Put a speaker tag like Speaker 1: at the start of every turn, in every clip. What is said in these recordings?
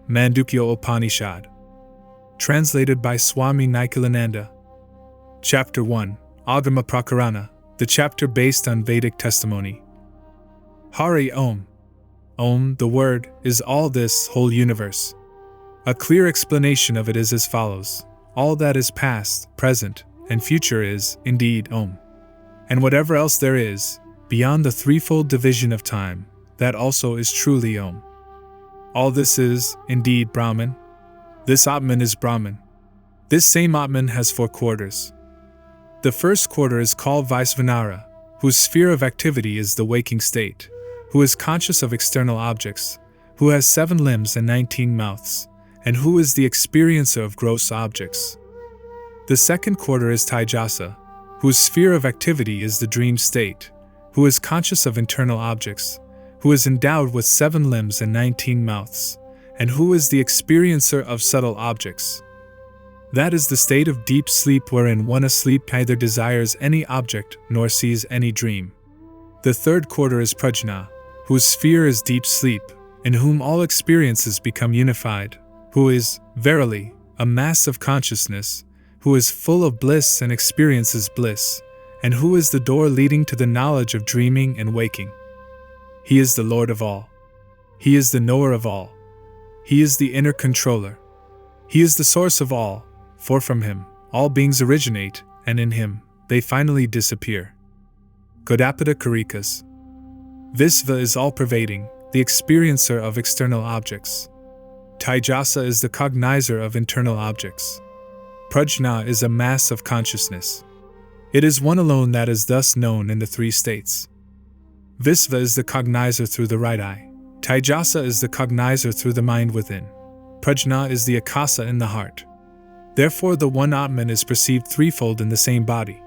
Speaker 1: Mandukya Upanishad. Translated by Swami Nikalananda. Chapter 1, Agama Prakarana, the chapter based on Vedic testimony. Hari Om. Om, the word, is all this whole universe. A clear explanation of it is as follows. All that is past, present, and future is, indeed, Om. And whatever else there is, beyond the threefold division of time, that also is truly Om. All this is, indeed, Brahman. This Atman is Brahman. This same Atman has 4 quarters. The first quarter is called Vaisvanara, whose sphere of activity is the waking state, who is conscious of external objects, who has 7 limbs and 19 mouths, and who is the experiencer of gross objects. The second quarter is Taijasa, whose sphere of activity is the dream state, who is conscious of internal objects, who is endowed with 7 limbs and 19 mouths, and who is the experiencer of subtle objects. That is the state of deep sleep wherein one asleep neither desires any object nor sees any dream. The third quarter is Prajna, whose sphere is deep sleep, in whom all experiences become unified, who is, verily, a mass of consciousness, who is full of bliss and experiences bliss, and who is the door leading to the knowledge of dreaming and waking. He is the Lord of all. He is the knower of all. He is the inner controller. He is the source of all, for from him all beings originate, and in him they finally disappear. Godapada Karikas. Visva is all-pervading, the experiencer of external objects. Taijasa is the cognizer of internal objects. Prajna is a mass of consciousness. It is one alone that is thus known in the 3 states. Visva is the cognizer through the right eye. Taijasa is the cognizer through the mind within. Prajna is the akasa in the heart. Therefore the one Atman is perceived threefold in the same body.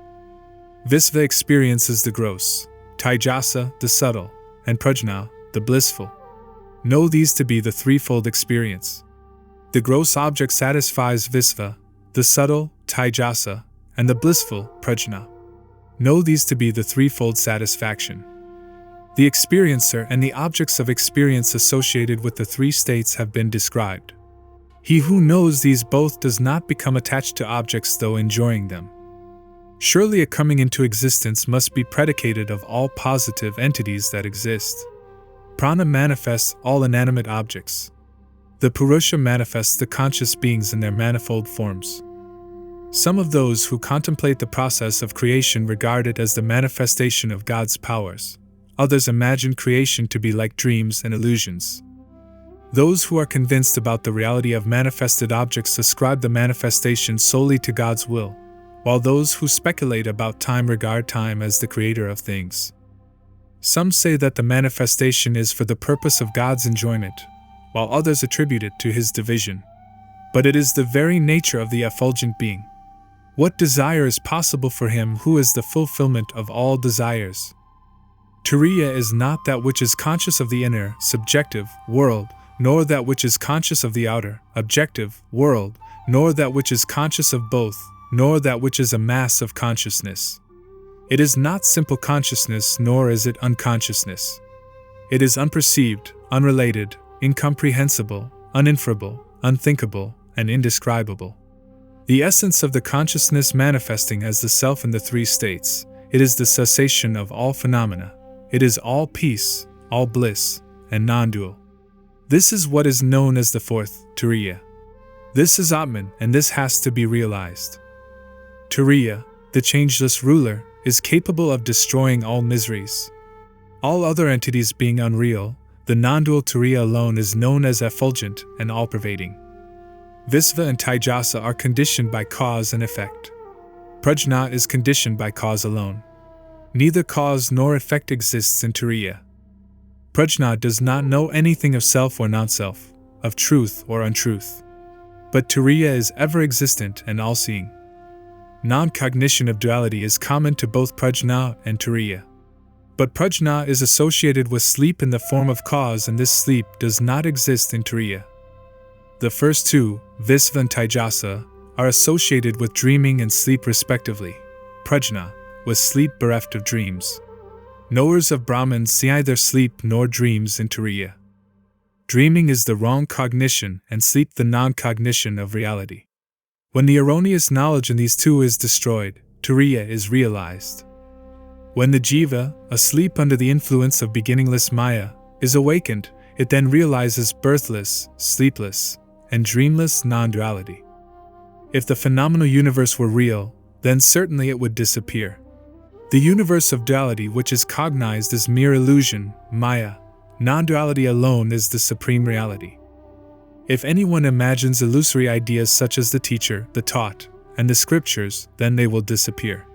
Speaker 1: Visva experiences the gross, Taijasa the subtle, and Prajna the blissful. Know these to be the threefold experience. The gross object satisfies Visva, the subtle, Taijasa, and the blissful, Prajna. Know these to be the threefold satisfaction. The experiencer and the objects of experience associated with the 3 states have been described. He who knows these both does not become attached to objects though enjoying them. Surely a coming into existence must be predicated of all positive entities that exist. Prana manifests all inanimate objects. The Purusha manifests the conscious beings in their manifold forms. Some of those who contemplate the process of creation regard it as the manifestation of God's powers. Others imagine creation to be like dreams and illusions. Those who are convinced about the reality of manifested objects ascribe the manifestation solely to God's will, while those who speculate about time regard time as the creator of things. Some say that the manifestation is for the purpose of God's enjoyment, while others attribute it to his division. But it is the very nature of the effulgent being. What desire is possible for him who is the fulfillment of all desires? Turiya is not that which is conscious of the inner, subjective, world, nor that which is conscious of the outer, objective, world, nor that which is conscious of both, nor that which is a mass of consciousness. It is not simple consciousness, nor is it unconsciousness. It is unperceived, unrelated, incomprehensible, uninferable, unthinkable, and indescribable. The essence of the consciousness manifesting as the self in the 3 states, it is the cessation of all phenomena. It is all peace, all bliss, and non-dual. This is what is known as the 4th, Turiya. This is Atman, and this has to be realized. Turiya, the changeless ruler, is capable of destroying all miseries. All other entities being unreal, the non-dual Turiya alone is known as effulgent and all-pervading. Visva and Taijasa are conditioned by cause and effect. Prajna is conditioned by cause alone. Neither cause nor effect exists in Turiya. Prajna does not know anything of self or non-self, of truth or untruth. But Turiya is ever-existent and all-seeing. Non-cognition of duality is common to both Prajna and Turiya. But Prajna is associated with sleep in the form of cause, and this sleep does not exist in Turiya. The first 2, Visva and Taijasa, are associated with dreaming and sleep respectively. Prajna, with sleep bereft of dreams. Knowers of Brahmans see neither sleep nor dreams in Turiya. Dreaming is the wrong cognition and sleep the non-cognition of reality. When the erroneous knowledge in these two is destroyed, turiya is realized. When the jiva, asleep under the influence of beginningless maya, is awakened, it then realizes birthless, sleepless, and dreamless non-duality. If the phenomenal universe were real, then certainly it would disappear. The universe of duality, which is cognized as mere illusion, maya, non-duality alone is the supreme reality. If anyone imagines illusory ideas such as the teacher, the taught, and the scriptures, then they will disappear.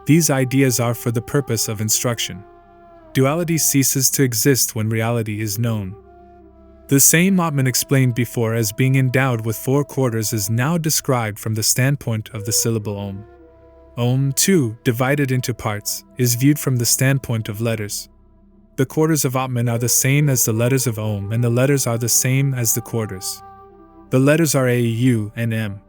Speaker 1: These ideas are for the purpose of instruction. Duality ceases to exist when reality is known. The same Atman explained before as being endowed with 4 quarters is now described from the standpoint of the syllable Om. Om, too, divided into parts, is viewed from the standpoint of letters. The quarters of Atman are the same as the letters of Om, and the letters are the same as the quarters. The letters are A, U, and M.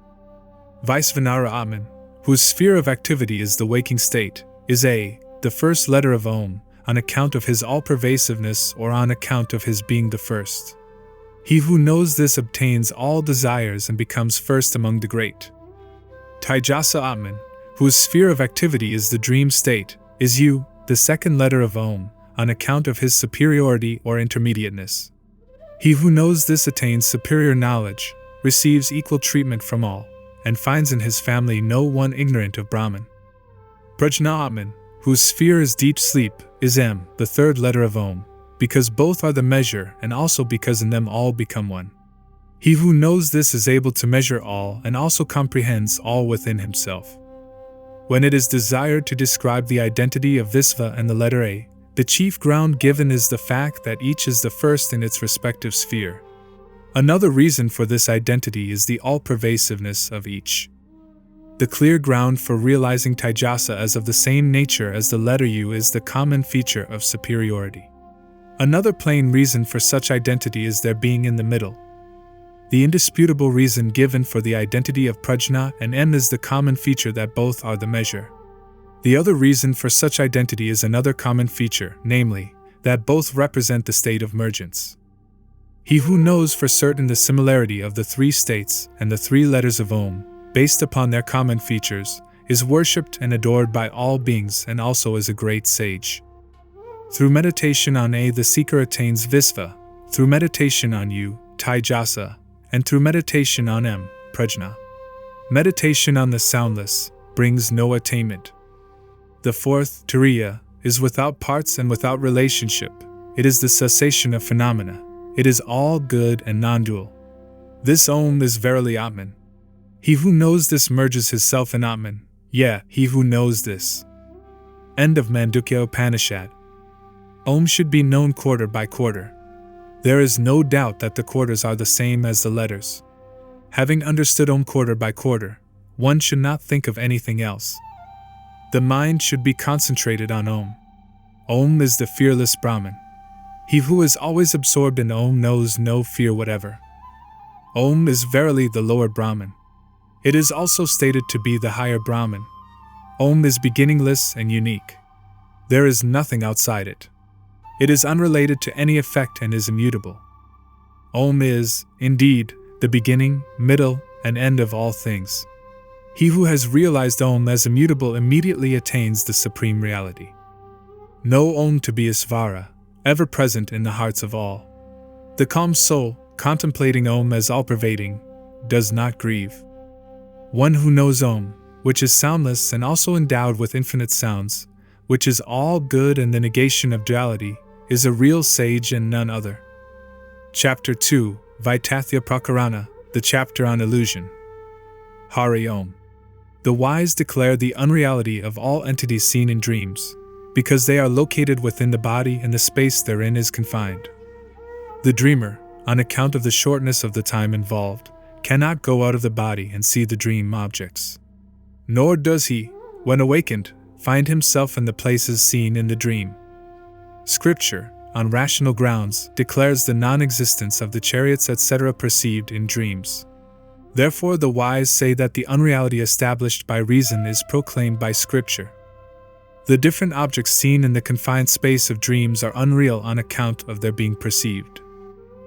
Speaker 1: Vaisvanara Atman, whose sphere of activity is the waking state, is A, the first letter of Om, on account of his all-pervasiveness or on account of his being the first. He who knows this obtains all desires and becomes first among the great. Taijasa Atman, whose sphere of activity is the dream state, is U, the second letter of Om, on account of his superiority or intermediateness. He who knows this attains superior knowledge, receives equal treatment from all, and finds in his family no one ignorant of Brahman. Prajna Atman, whose sphere is deep sleep, is M, the third letter of Om, because both are the measure and also because in them all become one. He who knows this is able to measure all and also comprehends all within himself. When it is desired to describe the identity of Visva and the letter A, the chief ground given is the fact that each is the first in its respective sphere. Another reason for this identity is the all-pervasiveness of each. The clear ground for realizing Taijasa as of the same nature as the letter U is the common feature of superiority. Another plain reason for such identity is their being in the middle. The indisputable reason given for the identity of Prajna and M is the common feature that both are the measure. The other reason for such identity is another common feature, namely, that both represent the state of mergence. He who knows for certain the similarity of the 3 states and the 3 letters of Om, based upon their common features, is worshipped and adored by all beings and also is a great sage. Through meditation on A, the seeker attains Visva, through meditation on U, Taijasa, and through meditation on M, Prajna. Meditation on the soundless brings no attainment. The 4th, Turiya, is without parts and without relationship. It is the cessation of phenomena. It is all good and non-dual. This Om is verily Atman. He who knows this merges his self in Atman. Yeah, he who knows this. End of Mandukya Upanishad. Om should be known quarter by quarter. There is no doubt that the quarters are the same as the letters. Having understood Om quarter by quarter, one should not think of anything else. The mind should be concentrated on Om. Om is the fearless Brahman. He who is always absorbed in Om knows no fear whatever. Om is verily the lower Brahman. It is also stated to be the higher Brahman. Om is beginningless and unique. There is nothing outside it. It is unrelated to any effect and is immutable. Om is, indeed, the beginning, middle, and end of all things. He who has realized Om as immutable immediately attains the supreme reality. Know Om to be Isvara, ever present in the hearts of all. The calm soul, contemplating Om as all-pervading, does not grieve. One who knows Om, which is soundless and also endowed with infinite sounds, which is all good and the negation of duality, is a real sage and none other. Chapter 2, Vaitathya Prakarana, the chapter on illusion. Hari Om. The wise declare the unreality of all entities seen in dreams, because they are located within the body and the space therein is confined. The dreamer, on account of the shortness of the time involved, cannot go out of the body and see the dream objects. Nor does he, when awakened, find himself in the places seen in the dream. Scripture, on rational grounds, declares the non-existence of the chariots etc. perceived in dreams. Therefore the wise say that the unreality established by reason is proclaimed by Scripture. The different objects seen in the confined space of dreams are unreal on account of their being perceived.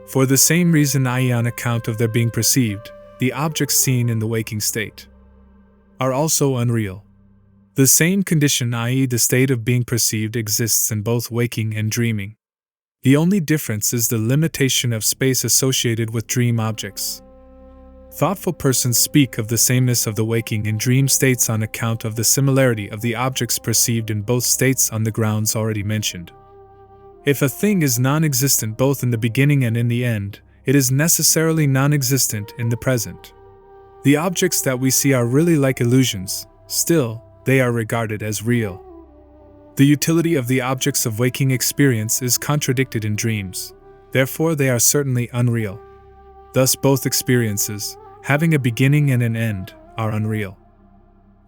Speaker 1: For the same reason, i.e., on account of their being perceived, the objects seen in the waking state are also unreal. The same condition, i.e., the state of being perceived, exists in both waking and dreaming. The only difference is the limitation of space associated with dream objects. Thoughtful persons speak of the sameness of the waking and dream states on account of the similarity of the objects perceived in both states on the grounds already mentioned. If a thing is non-existent both in the beginning and in the end, it is necessarily non-existent in the present. The objects that we see are really like illusions, still, they are regarded as real. The utility of the objects of waking experience is contradicted in dreams, therefore they are certainly unreal. Thus both experiences, having a beginning and an end, are unreal.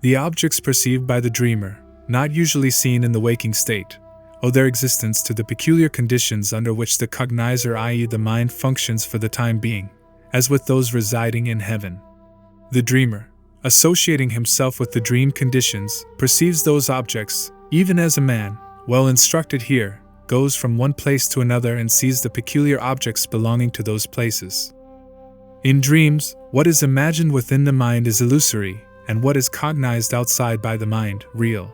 Speaker 1: The objects perceived by the dreamer, not usually seen in the waking state, owe their existence to the peculiar conditions under which the cognizer, i.e., the mind, functions for the time being, as with those residing in heaven. The dreamer, associating himself with the dream conditions, perceives those objects, even as a man, well instructed here, goes from one place to another and sees the peculiar objects belonging to those places. In dreams, what is imagined within the mind is illusory, and what is cognized outside by the mind, real.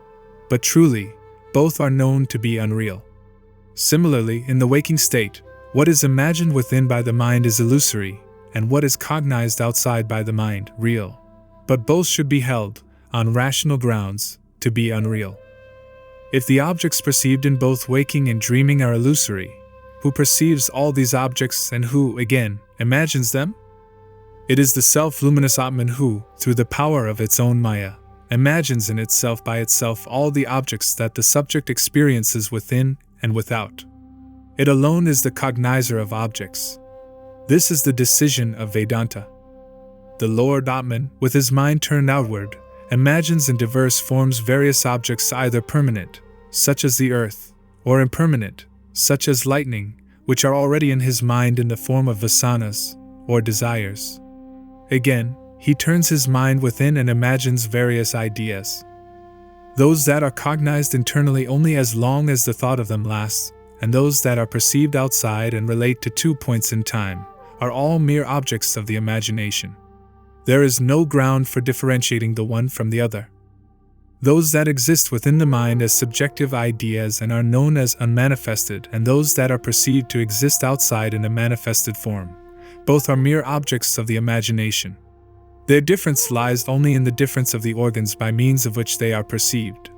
Speaker 1: But truly, both are known to be unreal. Similarly, in the waking state, what is imagined within by the mind is illusory, and what is cognized outside by the mind, real. But both should be held, on rational grounds, to be unreal. If the objects perceived in both waking and dreaming are illusory, who perceives all these objects and who, again, imagines them? It is the self-luminous Atman who, through the power of its own Maya, imagines in itself by itself all the objects that the subject experiences within and without. It alone is the cognizer of objects. This is the decision of Vedanta. The Lord Atman, with his mind turned outward, imagines in diverse forms various objects either permanent, such as the earth, or impermanent, such as lightning, which are already in his mind in the form of vasanas, or desires. Again, he turns his mind within and imagines various ideas. Those that are cognized internally only as long as the thought of them lasts, and those that are perceived outside and relate to 2 points in time, are all mere objects of the imagination. There is no ground for differentiating the one from the other. Those that exist within the mind as subjective ideas and are known as unmanifested, and those that are perceived to exist outside in a manifested form, both are mere objects of the imagination. Their difference lies only in the difference of the organs by means of which they are perceived.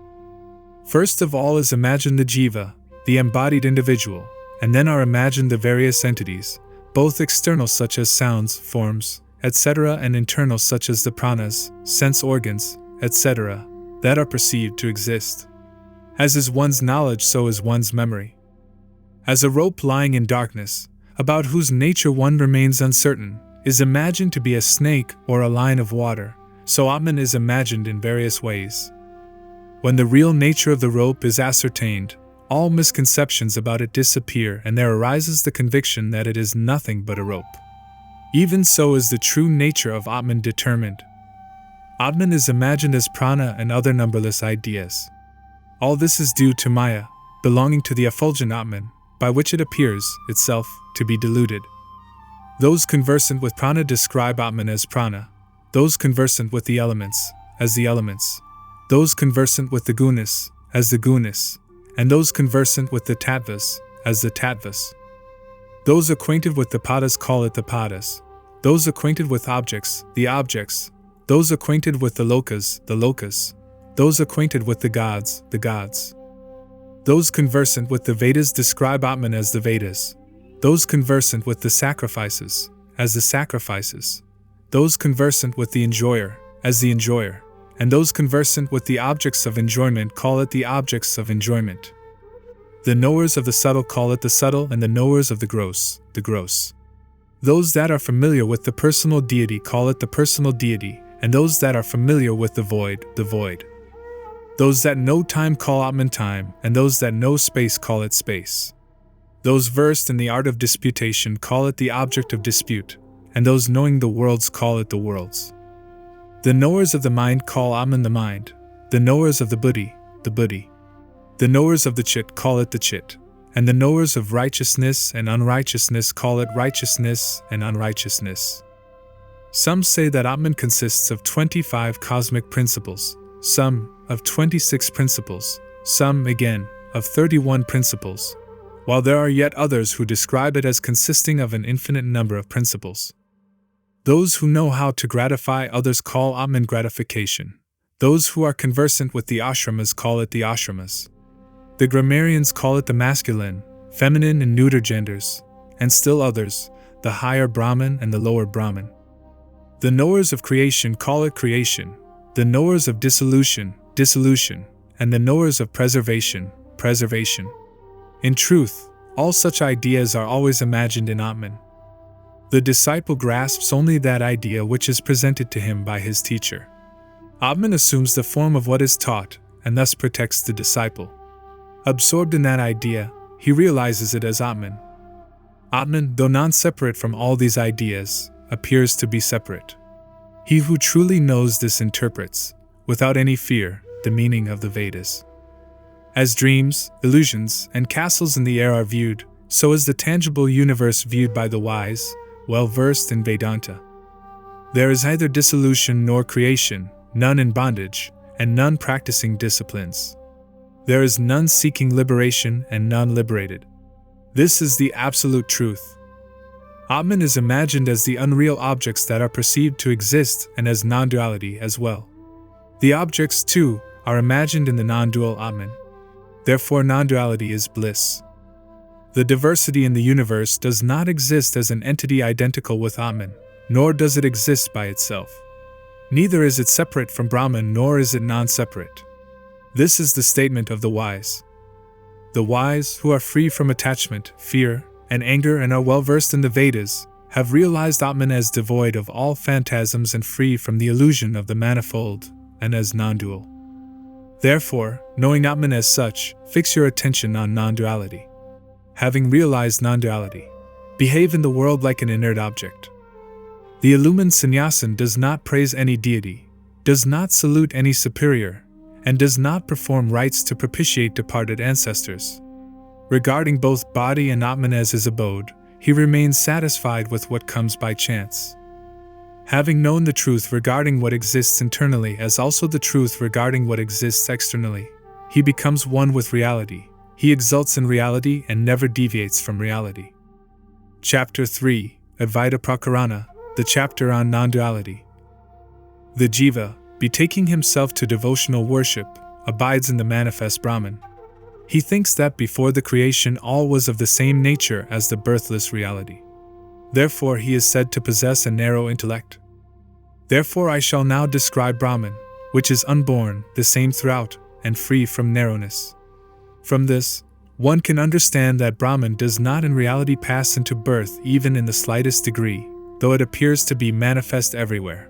Speaker 1: First of all is imagined the jiva, the embodied individual, and then are imagined the various entities, both external such as sounds, forms, etc., and internal such as the pranas, sense organs, etc., that are perceived to exist. As is one's knowledge, so is one's memory. As a rope lying in darkness, about whose nature one remains uncertain, is imagined to be a snake or a line of water, so Atman is imagined in various ways. When the real nature of the rope is ascertained, all misconceptions about it disappear and there arises the conviction that it is nothing but a rope. Even so is the true nature of Atman determined. Atman is imagined as prana and other numberless ideas. All this is due to Maya, belonging to the effulgent Atman, by which it appears, itself, to be deluded. Those conversant with prana describe Atman as prana, those conversant with the elements, as the elements, those conversant with the gunas, as the gunas, and those conversant with the tattvas, as the tattvas. Those acquainted with the padas call it the padas, those acquainted with objects, the objects, those acquainted with the lokas, those acquainted with the gods. Those conversant with the Vedas describe Atman as the Vedas, those conversant with the sacrifices, as the sacrifices, those conversant with the enjoyer, as the enjoyer, and those conversant with the objects of enjoyment call it the objects of enjoyment. The knowers of the subtle call it the subtle, and the knowers of the gross, the gross. Those that are familiar with the personal deity call it the personal deity, and those that are familiar with the void, the void. Those that know time call Atman time, and those that know space call it space. Those versed in the art of disputation call it the object of dispute, and those knowing the worlds call it the worlds. The knowers of the mind call Atman the mind, the knowers of the buddhi, the buddhi. The knowers of the chit call it the chit, and the knowers of righteousness and unrighteousness call it righteousness and unrighteousness. Some say that Atman consists of 25 cosmic principles, some of 26 principles, some, again, of 31 principles, while there are yet others who describe it as consisting of an infinite number of principles. Those who know how to gratify others call Atman gratification. Those who are conversant with the ashramas call it the ashramas. The grammarians call it the masculine, feminine, and neuter genders, and still others, the higher Brahman and the lower Brahman. The knowers of creation call it creation, the knowers of dissolution, dissolution, and the knowers of preservation, preservation. In truth, all such ideas are always imagined in Atman. The disciple grasps only that idea which is presented to him by his teacher. Atman assumes the form of what is taught, and thus protects the disciple. Absorbed in that idea, he realizes it as Atman. Atman, though non-separate from all these ideas, appears to be separate. He who truly knows this interprets, without any fear, the meaning of the Vedas. As dreams, illusions, and castles in the air are viewed, so is the tangible universe viewed by the wise, well-versed in Vedanta. There is neither dissolution nor creation, none in bondage, and none practicing disciplines. There is none seeking liberation and none liberated. This is the absolute truth. Atman is imagined as the unreal objects that are perceived to exist and as non-duality as well. The objects, too, are imagined in the non-dual Atman. Therefore, non-duality is bliss. The diversity in the universe does not exist as an entity identical with Atman, nor does it exist by itself. Neither is it separate from Brahman nor is it non-separate. This is the statement of the wise. The wise, who are free from attachment, fear, and anger and are well-versed in the Vedas, have realized Atman as devoid of all phantasms and free from the illusion of the manifold, and as non-dual. Therefore, knowing Atman as such, fix your attention on non-duality. Having realized non-duality, behave in the world like an inert object. The illumined sannyasin does not praise any deity, does not salute any superior, and does not perform rites to propitiate departed ancestors. Regarding both body and Atman as his abode, he remains satisfied with what comes by chance. Having known the truth regarding what exists internally as also the truth regarding what exists externally, he becomes one with reality. He exults in reality and never deviates from reality. Chapter 3, Advaita Prakarana, the chapter on non-duality. The jiva, betaking himself to devotional worship, abides in the manifest Brahman. He thinks that before the creation all was of the same nature as the birthless reality. Therefore he is said to possess a narrow intellect. Therefore I shall now describe Brahman, which is unborn, the same throughout, and free from narrowness. From this, one can understand that Brahman does not in reality pass into birth even in the slightest degree, though it appears to be manifest everywhere.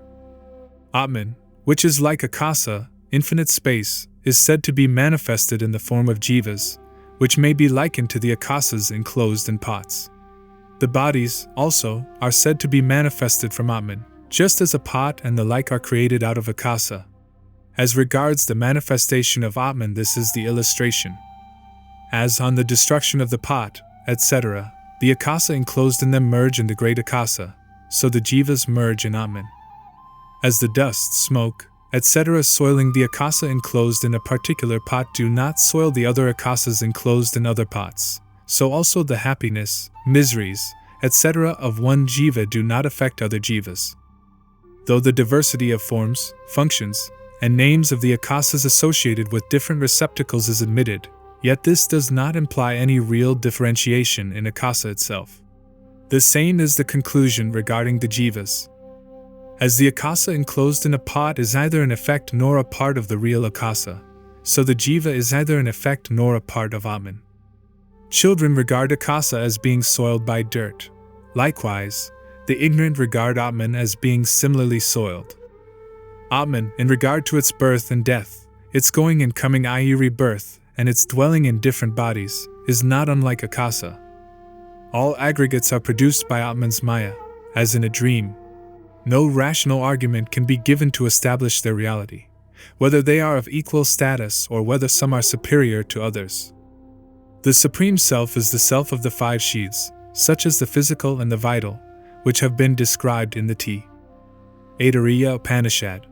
Speaker 1: Atman, which is like akasa, infinite space, is said to be manifested in the form of jivas, which may be likened to the akasas enclosed in pots. The bodies, also, are said to be manifested from Atman, just as a pot and the like are created out of akasa. As regards the manifestation of Atman, this is the illustration. As on the destruction of the pot, etc., the akasa enclosed in them merge in the great akasa, so the jivas merge in Atman. As the dust, smoke, etc. soiling the akasa enclosed in a particular pot do not soil the other akasas enclosed in other pots, so also the happiness, miseries, etc. of one jiva do not affect other jivas. Though the diversity of forms, functions, and names of the akasas associated with different receptacles is admitted, yet this does not imply any real differentiation in akasa itself. The same is the conclusion regarding the jivas. As the akasa enclosed in a pot is neither an effect nor a part of the real akasa, so the jiva is neither an effect nor a part of Atman. Children regard akasa as being soiled by dirt. Likewise, the ignorant regard Atman as being similarly soiled. Atman, in regard to its birth and death, its going and coming i.e. rebirth, and its dwelling in different bodies, is not unlike akasa. All aggregates are produced by Atman's maya, as in a dream. No rational argument can be given to establish their reality, whether they are of equal status or whether some are superior to others. The Supreme Self is the self of the five sheaths, such as the physical and the vital, which have been described in the Audiobook Upanishad.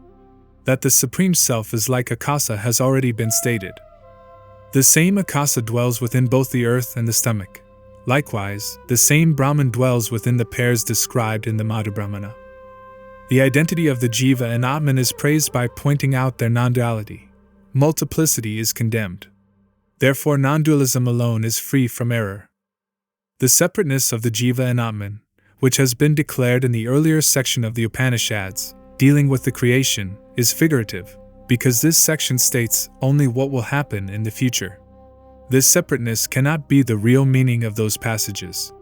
Speaker 1: That the Supreme Self is like Akasa has already been stated. The same Akasa dwells within both the earth and the stomach. Likewise, the same Brahman dwells within the pairs described in the Madhubrahmana. The identity of the Jiva and Atman is praised by pointing out their non-duality. Multiplicity is condemned. Therefore, non-dualism alone is free from error. The separateness of the Jiva and Atman, which has been declared in the earlier section of the Upanishads, dealing with the creation, is figurative, because this section states only what will happen in the future. This separateness cannot be the real meaning of those passages.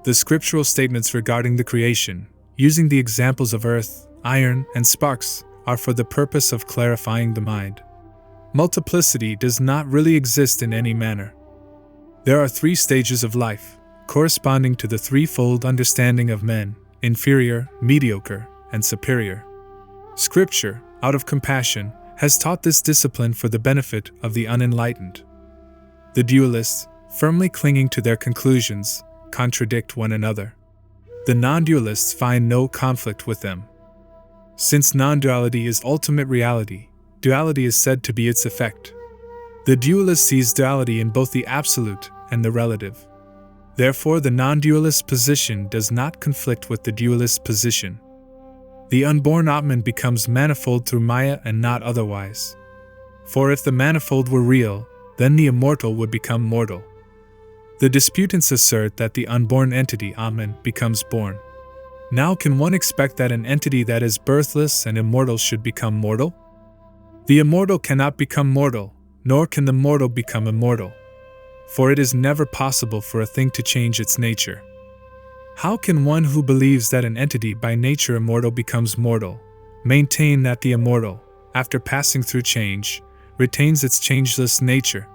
Speaker 1: The scriptural statements regarding the creation, using the examples of earth, iron, and sparks, are for the purpose of clarifying the mind. Multiplicity does not really exist in any manner. There are three stages of life, corresponding to the threefold understanding of men: inferior, mediocre, and superior. Scripture, out of compassion, has taught this discipline for the benefit of the unenlightened. The dualists, firmly clinging to their conclusions, contradict one another. The non-dualists find no conflict with them. Since non-duality is ultimate reality, duality is said to be its effect. The dualist sees duality in both the absolute and the relative. Therefore, the non-dualist position does not conflict with the dualist position. The unborn Atman becomes manifold through Maya and not otherwise. For if the manifold were real, then the immortal would become mortal. The disputants assert that the unborn entity, Atman, becomes born. Now can one expect that an entity that is birthless and immortal should become mortal? The immortal cannot become mortal, nor can the mortal become immortal. For it is never possible for a thing to change its nature. How can one who believes that an entity by nature immortal becomes mortal, maintain that the immortal, after passing through change, retains its changeless nature?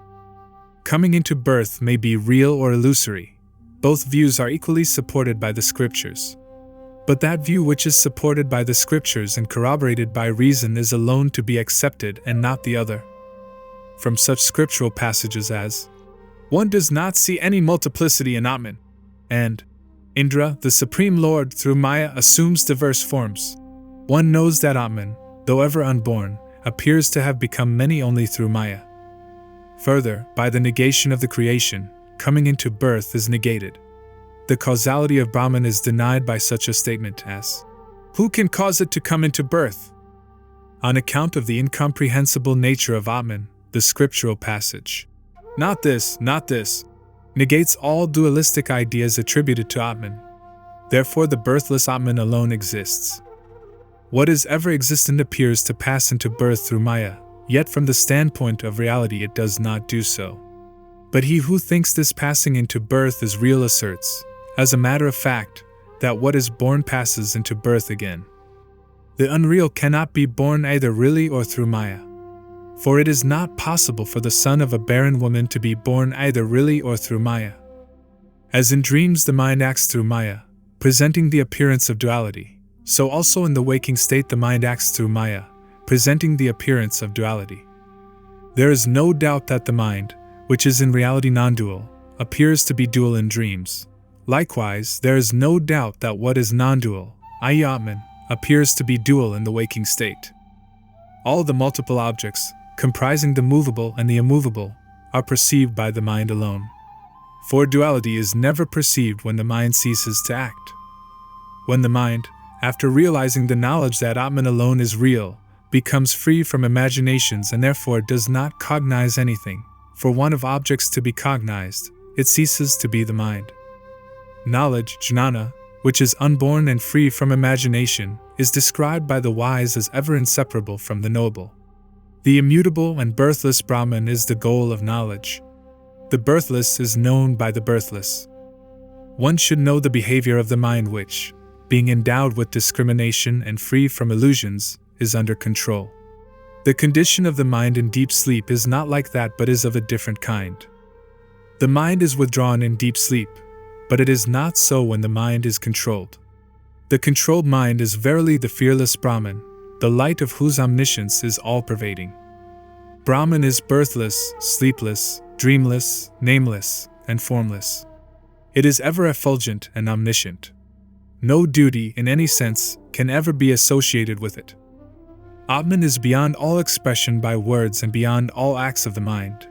Speaker 1: Coming into birth may be real or illusory. Both views are equally supported by the scriptures. But that view which is supported by the scriptures and corroborated by reason is alone to be accepted and not the other. From such scriptural passages as, "One does not see any multiplicity in Atman," and "Indra, the Supreme Lord through Maya assumes diverse forms," one knows that Atman, though ever unborn, appears to have become many only through Maya. Further, by the negation of the creation, coming into birth is negated. The causality of Brahman is denied by such a statement as, "Who can cause it to come into birth?" On account of the incomprehensible nature of Atman, the scriptural passage, not this," negates all dualistic ideas attributed to Atman. Therefore, the birthless Atman alone exists. What is ever existent appears to pass into birth through Maya, yet from the standpoint of reality it does not do so. But he who thinks this passing into birth is real asserts, as a matter of fact, that what is born passes into birth again. The unreal cannot be born either really or through Maya. For it is not possible for the son of a barren woman to be born either really or through Maya. As in dreams the mind acts through Maya, presenting the appearance of duality, so also in the waking state the mind acts through Maya, presenting the appearance of duality. There is no doubt that the mind, which is in reality non-dual, appears to be dual in dreams. Likewise, there is no doubt that what is non-dual, i.e. Atman, appears to be dual in the waking state. All the multiple objects, comprising the movable and the immovable, are perceived by the mind alone. For duality is never perceived when the mind ceases to act. When the mind, after realizing the knowledge that Atman alone is real, becomes free from imaginations and therefore does not cognize anything, for want of objects to be cognized, it ceases to be the mind. Knowledge, jnana, which is unborn and free from imagination, is described by the wise as ever inseparable from the knowable. The immutable and birthless Brahman is the goal of knowledge. The birthless is known by the birthless. One should know the behavior of the mind which, being endowed with discrimination and free from illusions, is under control. The condition of the mind in deep sleep is not like that but is of a different kind. The mind is withdrawn in deep sleep, but it is not so when the mind is controlled. The controlled mind is verily the fearless Brahman, the light of whose omniscience is all-pervading. Brahman is birthless, sleepless, dreamless, nameless, and formless. It is ever effulgent and omniscient. No duty, in any sense, can ever be associated with it. Atman is beyond all expression by words and beyond all acts of the mind.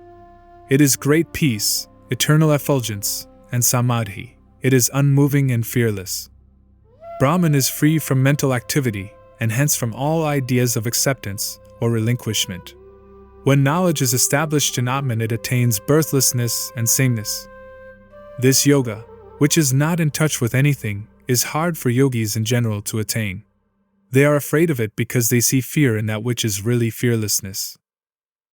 Speaker 1: It is great peace, eternal effulgence, and samadhi. It is unmoving and fearless. Brahman is free from mental activity, and hence from all ideas of acceptance or relinquishment. When knowledge is established in Atman, it attains birthlessness and sameness. This yoga, which is not in touch with anything, is hard for yogis in general to attain. They are afraid of it because they see fear in that which is really fearlessness.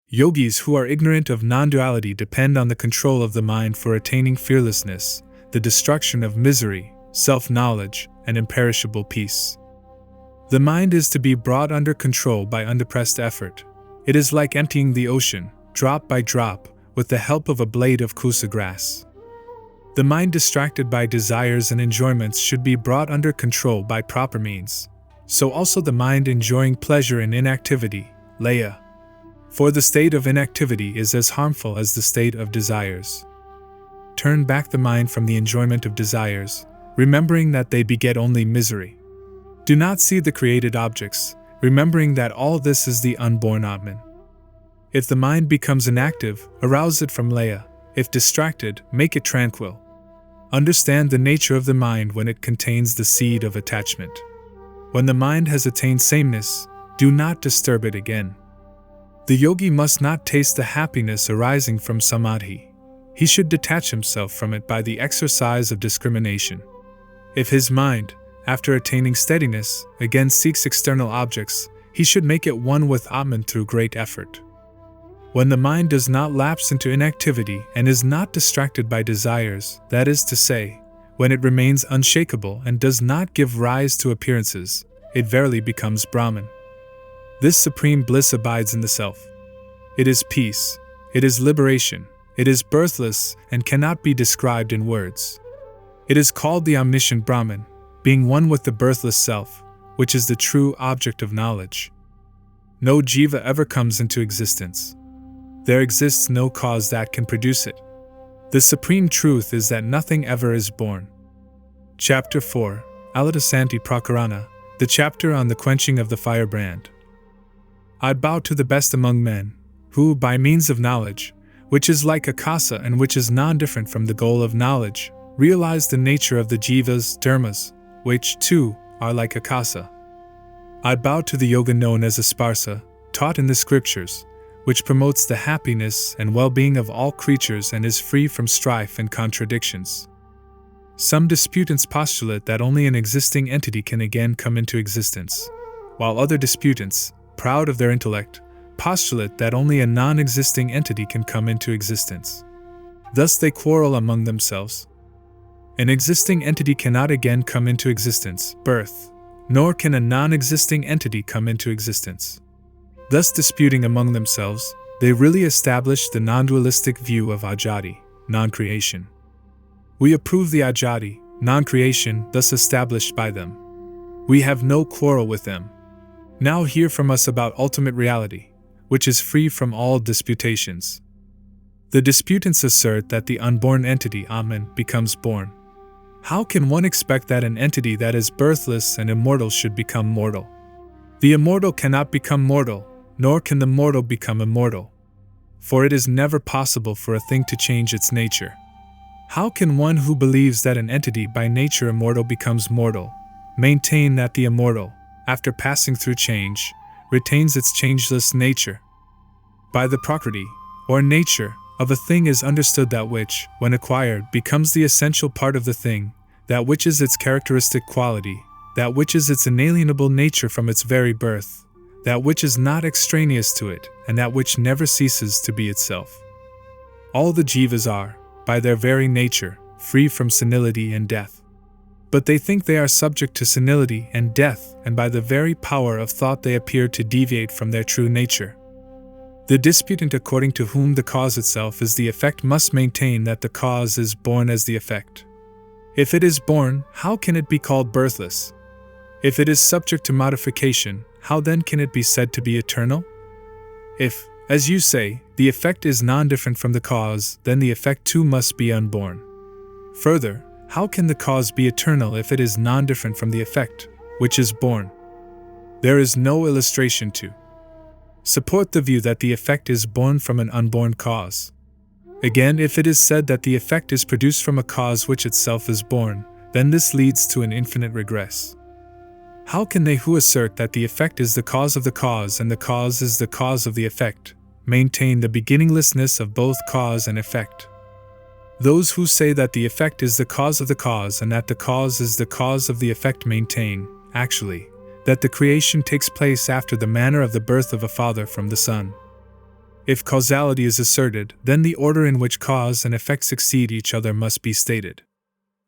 Speaker 1: Yogis who are ignorant of non-duality depend on the control of the mind for attaining fearlessness, the destruction of misery, self-knowledge, and imperishable peace. The mind is to be brought under control by undepressed effort. It is like emptying the ocean, drop by drop, with the help of a blade of kusa grass. The mind distracted by desires and enjoyments should be brought under control by proper means. So also the mind enjoying pleasure in inactivity, laya. For the state of inactivity is as harmful as the state of desires. Turn back the mind from the enjoyment of desires, remembering that they beget only misery. Do not see the created objects, remembering that all this is the unborn Atman. If the mind becomes inactive, arouse it from laya. If distracted, make it tranquil. Understand the nature of the mind when it contains the seed of attachment. When the mind has attained sameness, do not disturb it again. The yogi must not taste the happiness arising from samadhi. He should detach himself from it by the exercise of discrimination. If his mind, after attaining steadiness, again seeks external objects, he should make it one with Atman through great effort. When the mind does not lapse into inactivity and is not distracted by desires, that is to say, when it remains unshakable and does not give rise to appearances, it verily becomes Brahman. This supreme bliss abides in the self. It is peace, it is liberation, it is birthless and cannot be described in words. It is called the omniscient Brahman, being one with the birthless self, which is the true object of knowledge. No jiva ever comes into existence. There exists no cause that can produce it. The supreme truth is that nothing ever is born. Chapter 4, Aladasanti Prakarana, the chapter on the quenching of the firebrand. I bow to the best among men, who, by means of knowledge, which is like akasa and which is non-different from the goal of knowledge, realize the nature of the jivas, dharmas, which, too, are like akasa. I bow to the yoga known as asparsa, taught in the scriptures, which promotes the happiness and well-being of all creatures and is free from strife and contradictions. Some disputants postulate that only an existing entity can again come into existence, while other disputants, proud of their intellect, postulate that only a non-existing entity can come into existence. Thus they quarrel among themselves. An existing entity cannot again come into existence, birth, nor can a non-existing entity come into existence. Thus disputing among themselves, they really establish the non-dualistic view of ajati, non-creation. We approve the ajati, non-creation, thus established by them. We have no quarrel with them. Now hear from us about ultimate reality, which is free from all disputations. The disputants assert that the unborn entity, Atman, becomes born. How can one expect that an entity that is birthless and immortal should become mortal? The immortal cannot become mortal, nor can the mortal become immortal. For it is never possible for a thing to change its nature. How can one who believes that an entity by nature immortal becomes mortal, maintain that the immortal, after passing through change, retains its changeless nature? By the prakriti, or nature, of a thing is understood that which, when acquired, becomes the essential part of the thing, that which is its characteristic quality, that which is its inalienable nature from its very birth, that which is not extraneous to it, and that which never ceases to be itself. All the jivas are, by their very nature, free from senility and death. But they think they are subject to senility and death, and by the very power of thought they appear to deviate from their true nature. The disputant according to whom the cause itself is the effect must maintain that the cause is born as the effect. If it is born, how can it be called birthless? If it is subject to modification, how then can it be said to be eternal? If, As you say, the effect is non-different from the cause, then the effect too must be unborn. Further, how can the cause be eternal if it is non-different from the effect, which is born? There is no illustration to support the view that the effect is born from an unborn cause. Again, if it is said that the effect is produced from a cause which itself is born, then this leads to an infinite regress. How can they who assert that the effect is the cause of the cause and the cause is the cause of the effect maintain the beginninglessness of both cause and effect? Those who say that the effect is the cause of the cause and that the cause is the cause of the effect maintain, actually, that the creation takes place after the manner of the birth of a father from the son. If causality is asserted, then the order in which cause and effect succeed each other must be stated.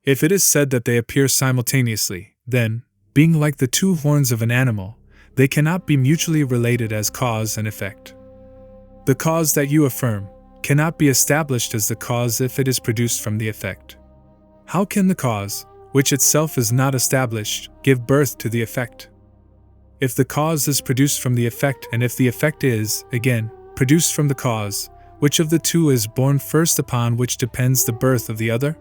Speaker 1: If it is said that they appear simultaneously, then, being like the two horns of an animal, they cannot be mutually related as cause and effect. The cause that you affirm cannot be established as the cause if it is produced from the effect. How can the cause, which itself is not established, give birth to the effect? If the cause is produced from the effect and if the effect is, again, produced from the cause, which of the two is born first upon which depends the birth of the other?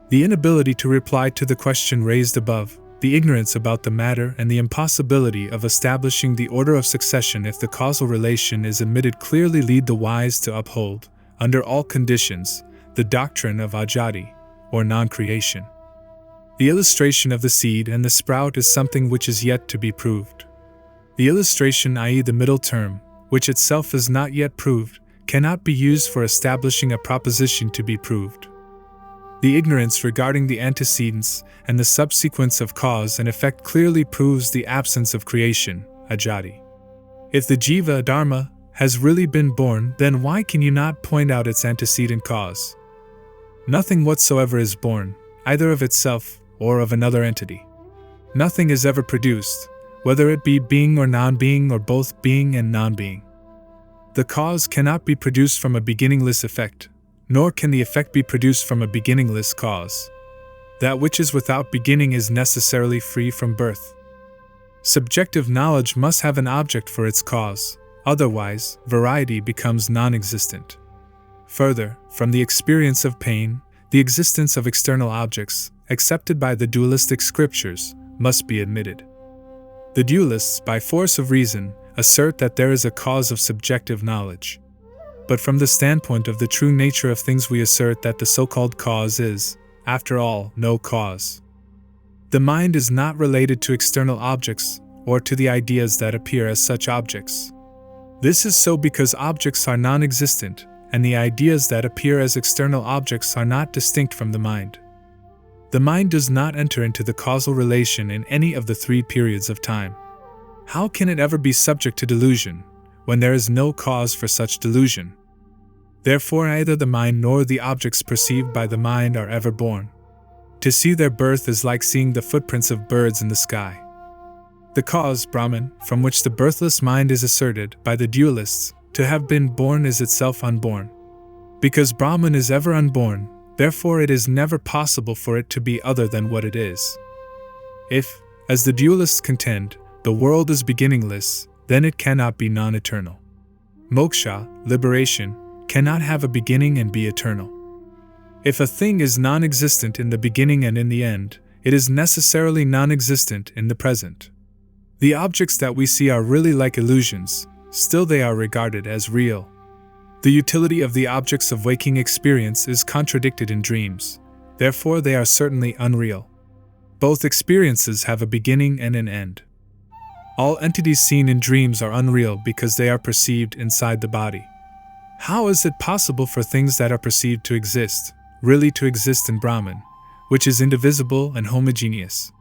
Speaker 1: The inability to reply to the question raised above, the ignorance about the matter and the impossibility of establishing the order of succession if the causal relation is admitted clearly lead the wise to uphold, under all conditions, the doctrine of ajati, or non-creation. The illustration of the seed and the sprout is something which is yet to be proved. The illustration, i.e. the middle term, which itself is not yet proved, cannot be used for establishing a proposition to be proved. The ignorance regarding the antecedents and the subsequence of cause and effect clearly proves the absence of creation, ajati. If the jiva, dharma, has really been born, then why can you not point out its antecedent cause? Nothing whatsoever is born, either of itself or of another entity. Nothing is ever produced, whether it be being or non-being or both being and non-being. The cause cannot be produced from a beginningless effect, nor can the effect be produced from a beginningless cause. That which is without beginning is necessarily free from birth. Subjective knowledge must have an object for its cause, otherwise, variety becomes non-existent. Further, from the experience of pain, the existence of external objects, accepted by the dualistic scriptures, must be admitted. The dualists, by force of reason, assert that there is a cause of subjective knowledge. But from the standpoint of the true nature of things, we assert that the so-called cause is, after all, no cause. The mind is not related to external objects or to the ideas that appear as such objects. This is so because objects are non-existent, and the ideas that appear as external objects are not distinct from the mind. The mind does not enter into the causal relation in any of the three periods of time. How can it ever be subject to delusion, when there is no cause for such delusion? Therefore, neither the mind nor the objects perceived by the mind are ever born. To see their birth is like seeing the footprints of birds in the sky. The cause, Brahman, from which the birthless mind is asserted by the dualists to have been born is itself unborn. Because Brahman is ever unborn, therefore it is never possible for it to be other than what it is. If, as the dualists contend, the world is beginningless, then it cannot be non-eternal. Moksha, liberation, cannot have a beginning and be eternal. If a thing is non-existent in the beginning and in the end, it is necessarily non-existent in the present. The objects that we see are really like illusions, still they are regarded as real. The utility of the objects of waking experience is contradicted in dreams, therefore they are certainly unreal. Both experiences have a beginning and an end. All entities seen in dreams are unreal because they are perceived inside the body. How is it possible for things that are perceived to exist, really to exist in Brahman, which is indivisible and homogeneous?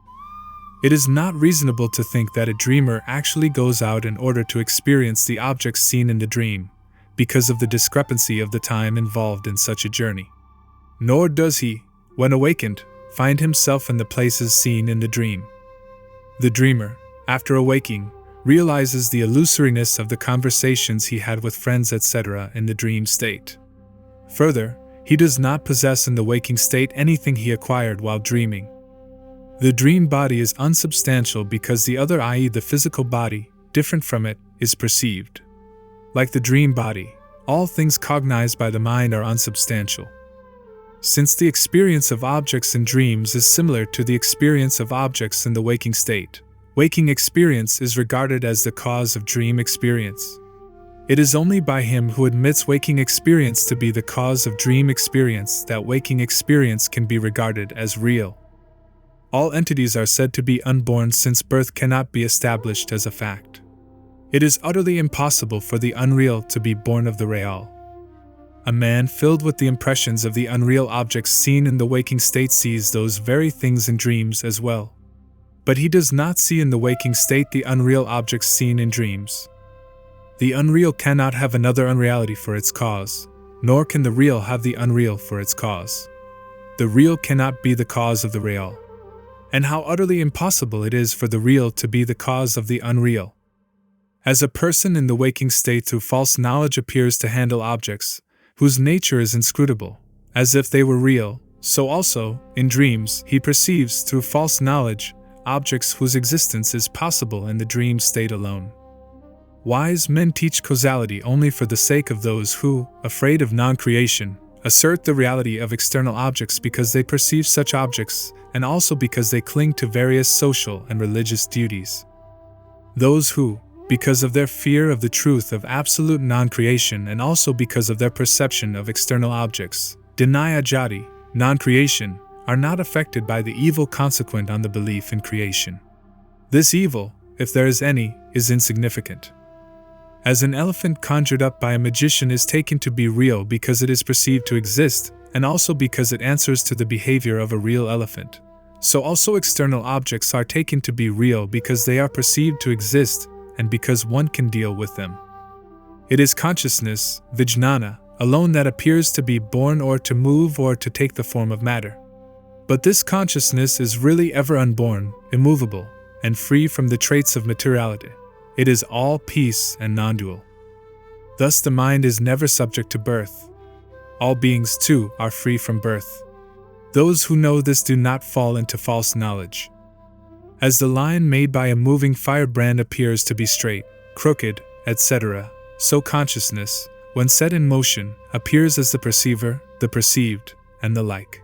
Speaker 1: It is not reasonable to think that a dreamer actually goes out in order to experience the objects seen in the dream, because of the discrepancy of the time involved in such a journey. Nor does he, when awakened, find himself in the places seen in the dream. The dreamer, after awaking, realizes the illusoriness of the conversations he had with friends etc. in the dream state. Further, he does not possess in the waking state anything he acquired while dreaming. The dream body is unsubstantial because the other, i.e. the physical body, different from it, is perceived. Like the dream body, all things cognized by the mind are unsubstantial. Since the experience of objects in dreams is similar to the experience of objects in the waking state, waking experience is regarded as the cause of dream experience. It is only by him who admits waking experience to be the cause of dream experience that waking experience can be regarded as real. All entities are said to be unborn since birth cannot be established as a fact. It is utterly impossible for the unreal to be born of the real. A man filled with the impressions of the unreal objects seen in the waking state sees those very things in dreams as well. But he does not see in the waking state the unreal objects seen in dreams. The unreal cannot have another unreality for its cause, nor can the real have the unreal for its cause. The real cannot be the cause of the real. And how utterly impossible it is for the real to be the cause of the unreal. As a person in the waking state through false knowledge appears to handle objects, whose nature is inscrutable, as if they were real, so also, in dreams, he perceives through false knowledge, objects whose existence is possible in the dream state alone. Wise men teach causality only for the sake of those who, afraid of non-creation, assert the reality of external objects because they perceive such objects, and also because they cling to various social and religious duties. Those who, because of their fear of the truth of absolute non-creation and also because of their perception of external objects, deny ajati, non-creation, are not affected by the evil consequent on the belief in creation. This evil, if there is any, is insignificant. As an elephant conjured up by a magician is taken to be real because it is perceived to exist, and also because it answers to the behavior of a real elephant, so also external objects are taken to be real because they are perceived to exist, and because one can deal with them. It is consciousness, vijnana, alone that appears to be born or to move or to take the form of matter. But this consciousness is really ever unborn, immovable, and free from the traits of materiality. It is all peace and non-dual. Thus the mind is never subject to birth. All beings, too, are free from birth. Those who know this do not fall into false knowledge. As the line made by a moving firebrand appears to be straight, crooked, etc., so consciousness, when set in motion, appears as the perceiver, the perceived, and the like.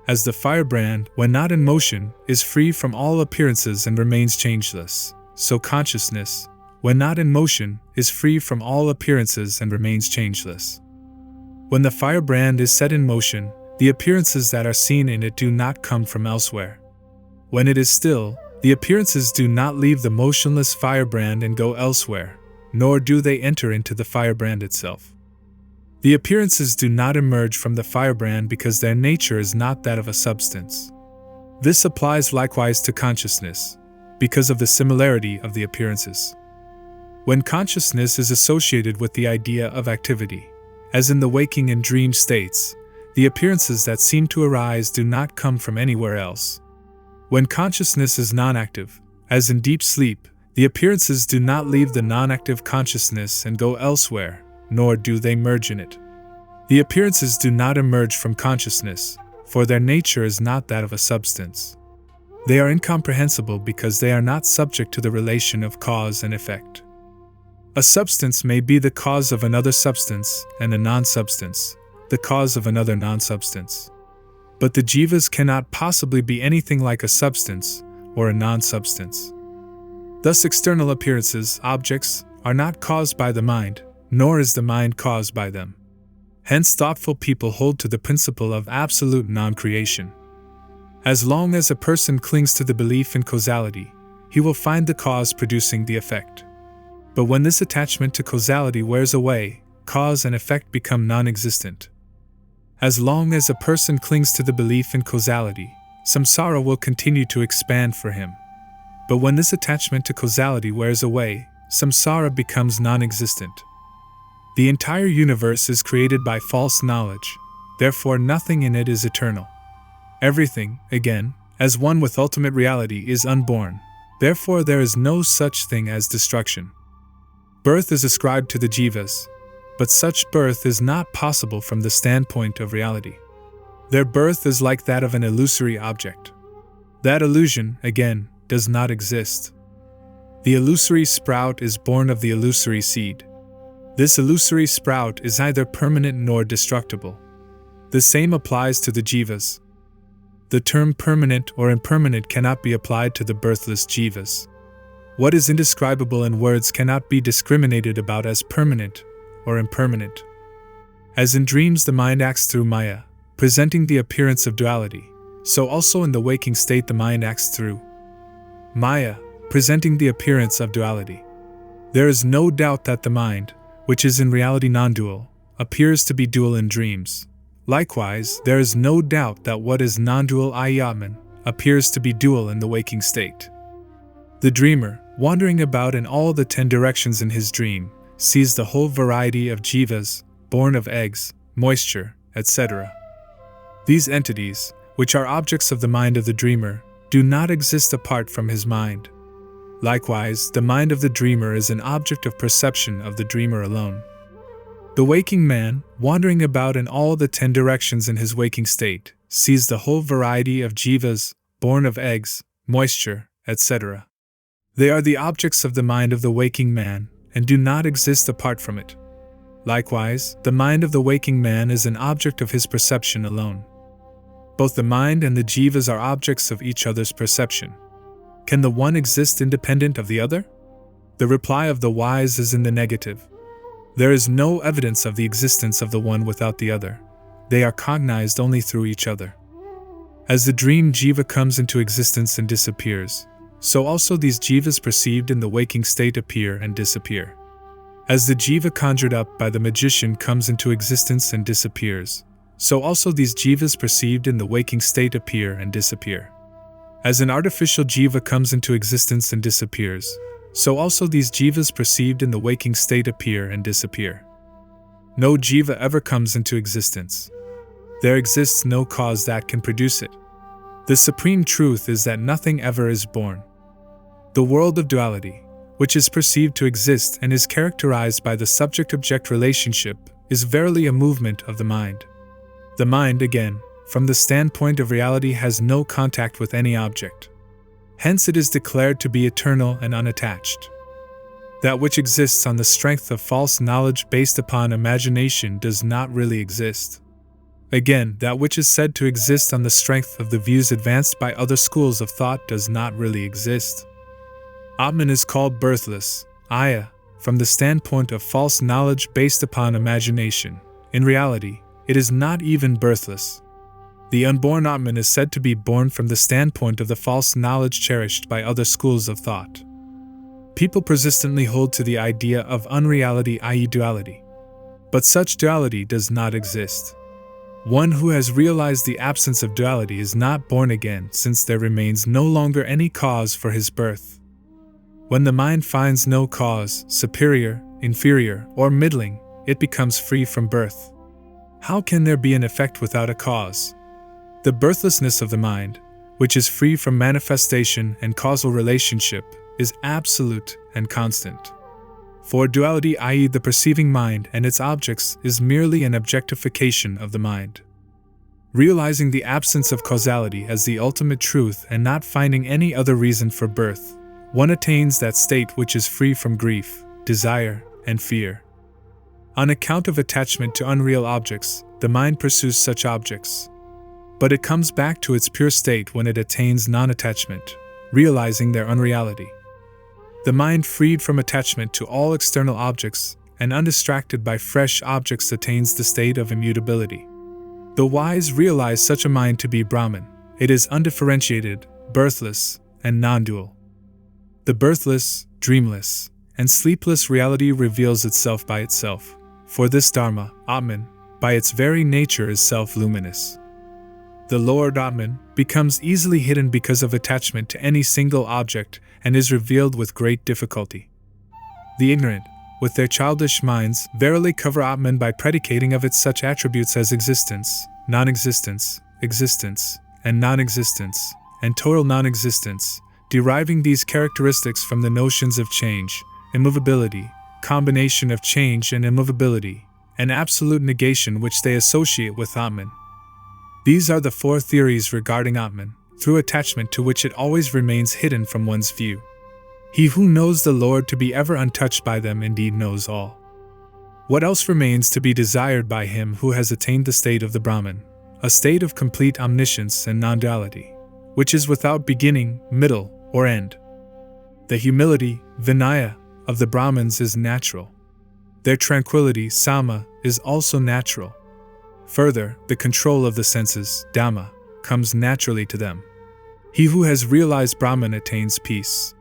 Speaker 1: As the firebrand, when not in motion, is free from all appearances and remains changeless, so consciousness, when not in motion, is free from all appearances and remains changeless. When the firebrand is set in motion, the appearances that are seen in it do not come from elsewhere. When it is still, the appearances do not leave the motionless firebrand and go elsewhere, nor do they enter into the firebrand itself. The appearances do not emerge from the firebrand because their nature is not that of a substance. This applies likewise to consciousness, because of the similarity of the appearances. When consciousness is associated with the idea of activity, as in the waking and dream states, the appearances that seem to arise do not come from anywhere else. When consciousness is non-active, as in deep sleep, the appearances do not leave the non-active consciousness and go elsewhere, nor do they merge in it. The appearances do not emerge from consciousness, for their nature is not that of a substance. They are incomprehensible because they are not subject to the relation of cause and effect. A substance may be the cause of another substance, and a non-substance, the cause of another non-substance. But the jivas cannot possibly be anything like a substance or a non-substance. Thus external appearances, objects, are not caused by the mind, nor is the mind caused by them. Hence thoughtful people hold to the principle of absolute non-creation. As long as a person clings to the belief in causality, he will find the cause producing the effect. But when this attachment to causality wears away, cause and effect become non-existent. As long as a person clings to the belief in causality, samsara will continue to expand for him. But when this attachment to causality wears away, samsara becomes non-existent. The entire universe is created by false knowledge, therefore nothing in it is eternal. Everything, again, as one with ultimate reality, is unborn, therefore there is no such thing as destruction. Birth is ascribed to the jivas, but such birth is not possible from the standpoint of reality. Their birth is like that of an illusory object. That illusion, again, does not exist. The illusory sprout is born of the illusory seed. This illusory sprout is neither permanent nor destructible. The same applies to the jivas. The term permanent or impermanent cannot be applied to the birthless jivas. What is indescribable in words cannot be discriminated about as permanent or impermanent. As in dreams the mind acts through maya, presenting the appearance of duality, so also in the waking state the mind acts through maya, presenting the appearance of duality. There is no doubt that the mind, which is in reality non-dual, appears to be dual in dreams. Likewise, there is no doubt that what is non-dual, i.e. Atman, appears to be dual in the waking state. The dreamer, wandering about in all the 10 directions in his dream, sees the whole variety of jivas, born of eggs, moisture, etc. These entities, which are objects of the mind of the dreamer, do not exist apart from his mind. Likewise, the mind of the dreamer is an object of perception of the dreamer alone. The waking man, wandering about in all the 10 directions in his waking state, sees the whole variety of jivas, born of eggs, moisture, etc. They are the objects of the mind of the waking man, and do not exist apart from it. Likewise, the mind of the waking man is an object of his perception alone. Both the mind and the jivas are objects of each other's perception. Can the one exist independent of the other? The reply of the wise is in the negative. There is no evidence of the existence of the one without the other. They are cognized only through each other. As the dream jiva comes into existence and disappears, so also these jivas perceived in the waking state appear and disappear. As the jiva conjured up by the magician comes into existence and disappears, so also these jivas perceived in the waking state appear and disappear. As an artificial jiva comes into existence and disappears, so also these jivas perceived in the waking state appear and disappear. No jiva ever comes into existence. There exists no cause that can produce it. The supreme truth is that nothing ever is born. The world of duality, which is perceived to exist and is characterized by the subject-object relationship, is verily a movement of the mind. The mind, again, from the standpoint of reality, has no contact with any object. Hence it is declared to be eternal and unattached. That which exists on the strength of false knowledge based upon imagination does not really exist. Again, that which is said to exist on the strength of the views advanced by other schools of thought does not really exist. Atman is called birthless, Aya, from the standpoint of false knowledge based upon imagination. In reality, it is not even birthless. The unborn Atman is said to be born from the standpoint of the false knowledge cherished by other schools of thought. People persistently hold to the idea of unreality, i.e. duality. But such duality does not exist. One who has realized the absence of duality is not born again, since there remains no longer any cause for his birth. When the mind finds no cause, superior, inferior, or middling, it becomes free from birth. How can there be an effect without a cause? The birthlessness of the mind, which is free from manifestation and causal relationship, is absolute and constant. For duality, i.e. the perceiving mind and its objects, is merely an objectification of the mind. Realizing the absence of causality as the ultimate truth and not finding any other reason for birth, one attains that state which is free from grief, desire, and fear. On account of attachment to unreal objects, the mind pursues such objects. But it comes back to its pure state when it attains non-attachment, realizing their unreality. The mind freed from attachment to all external objects and undistracted by fresh objects attains the state of immutability. The wise realize such a mind to be Brahman. It is undifferentiated, birthless, and non-dual. The birthless, dreamless, and sleepless reality reveals itself by itself. For this Dharma, Atman, by its very nature is self-luminous. The Lord Atman becomes easily hidden because of attachment to any single object and is revealed with great difficulty. The ignorant, with their childish minds, verily cover Atman by predicating of it such attributes as existence, non-existence, existence, and non-existence, and total non-existence, deriving these characteristics from the notions of change, immovability, combination of change and immovability, and absolute negation which they associate with Atman. These are the 4 theories regarding Atman, through attachment to which it always remains hidden from one's view. He who knows the Lord to be ever untouched by them indeed knows all. What else remains to be desired by him who has attained the state of the Brahman, a state of complete omniscience and non-duality, which is without beginning, middle, or end? The humility, Vinaya, of the Brahmins is natural. Their tranquility, Sama, is also natural. Further, the control of the senses, Dhamma, comes naturally to them. He who has realized Brahman attains peace.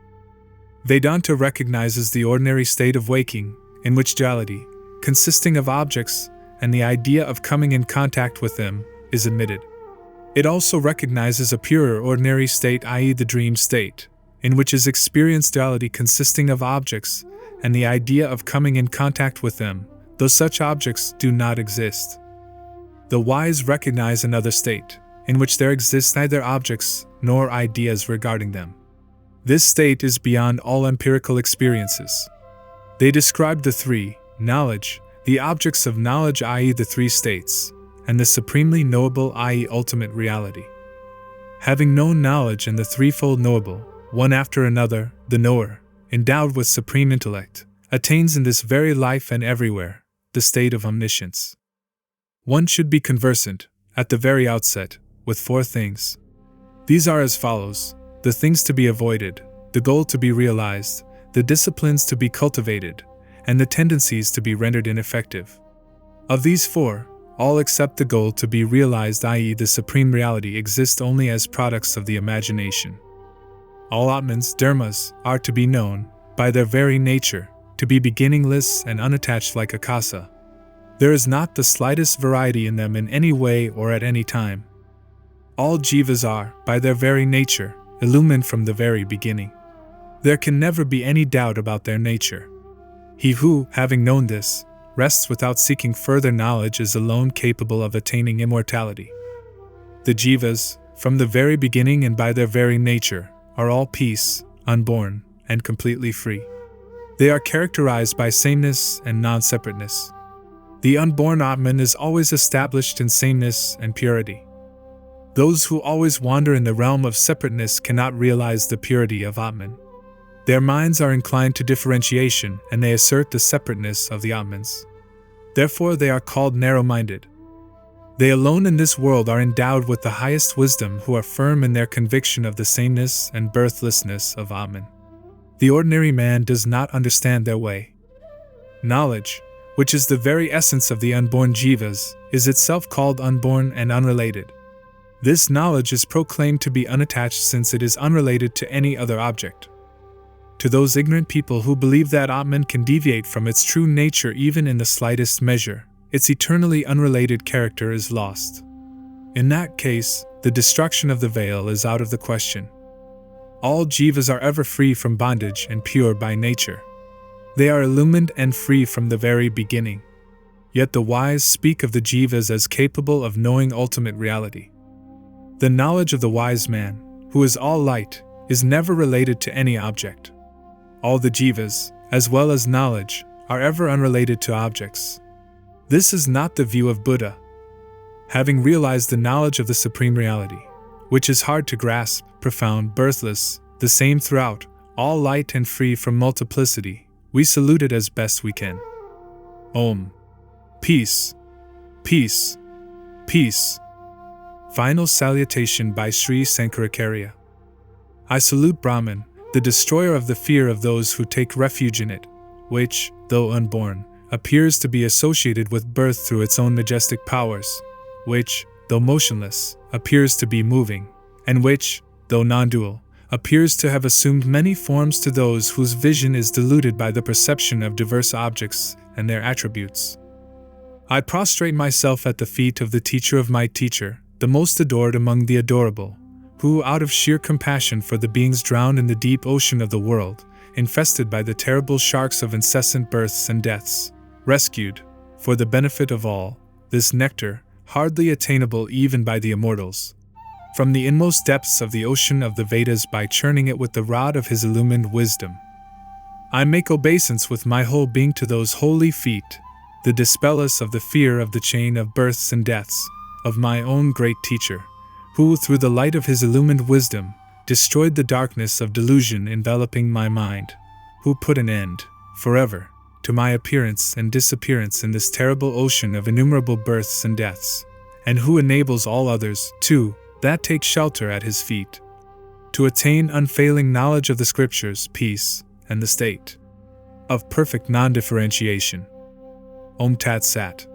Speaker 1: Vedanta recognizes the ordinary state of waking, in which duality, consisting of objects, and the idea of coming in contact with them, is admitted. It also recognizes a purer ordinary state, i.e. the dream state, in which is experienced duality consisting of objects, and the idea of coming in contact with them, though such objects do not exist. The wise recognize another state, in which there exist neither objects nor ideas regarding them. This state is beyond all empirical experiences. They describe the three, knowledge, the objects of knowledge, i.e. the three states, and the supremely knowable, i.e. ultimate reality. Having known knowledge and the threefold knowable, one after another, the knower, endowed with supreme intellect, attains in this very life and everywhere, the state of omniscience. One should be conversant, at the very outset, with four things. These are as follows: the things to be avoided, the goal to be realized, the disciplines to be cultivated, and the tendencies to be rendered ineffective. Of these four, all except the goal to be realized, i.e. the supreme reality, exist only as products of the imagination. All Atmans, Dharmas, are to be known, by their very nature, to be beginningless and unattached like Akasa. There is not the slightest variety in them in any way or at any time. All jivas are, by their very nature, illumined from the very beginning. There can never be any doubt about their nature. He who, having known this, rests without seeking further knowledge is alone capable of attaining immortality. The jivas, from the very beginning and by their very nature, are all peace, unborn, and completely free. They are characterized by sameness and non-separateness. The unborn Atman is always established in sameness and purity. Those who always wander in the realm of separateness cannot realize the purity of Atman. Their minds are inclined to differentiation, and they assert the separateness of the Atmans. Therefore they are called narrow-minded. They alone in this world are endowed with the highest wisdom, who are firm in their conviction of the sameness and birthlessness of Atman. The ordinary man does not understand their way. Knowledge, which is the very essence of the unborn jivas, is itself called unborn and unrelated. This knowledge is proclaimed to be unattached since it is unrelated to any other object. To those ignorant people who believe that Atman can deviate from its true nature even in the slightest measure, its eternally unrelated character is lost. In that case, the destruction of the veil is out of the question. All jivas are ever free from bondage and pure by nature. They are illumined and free from the very beginning. Yet the wise speak of the jivas as capable of knowing ultimate reality. The knowledge of the wise man, who is all light, is never related to any object. All the jivas, as well as knowledge, are ever unrelated to objects. This is not the view of Buddha. Having realized the knowledge of the supreme reality, which is hard to grasp, profound, birthless, the same throughout, all light and free from multiplicity, we salute it as best we can. Om. Peace. Peace. Peace. Final salutation by Sri Sankaracharya. I salute Brahman, the destroyer of the fear of those who take refuge in it, which, though unborn, appears to be associated with birth through its own majestic powers, which, though motionless, appears to be moving, and which, though non-dual, appears to have assumed many forms to those whose vision is diluted by the perception of diverse objects and their attributes. I prostrate myself at the feet of the teacher of my teacher, the most adored among the adorable, who, out of sheer compassion for the beings drowned in the deep ocean of the world, infested by the terrible sharks of incessant births and deaths, rescued, for the benefit of all, this nectar, hardly attainable even by the immortals, from the inmost depths of the ocean of the Vedas by churning it with the rod of his illumined wisdom. I make obeisance with my whole being to those holy feet, the dispellers of the fear of the chain of births and deaths, of my own great teacher, who, through the light of his illumined wisdom, destroyed the darkness of delusion enveloping my mind, who put an end, forever, to my appearance and disappearance in this terrible ocean of innumerable births and deaths, and who enables all others, too, that take shelter at his feet, to attain unfailing knowledge of the Scriptures, peace, and the state of perfect non-differentiation. Om Tat Sat.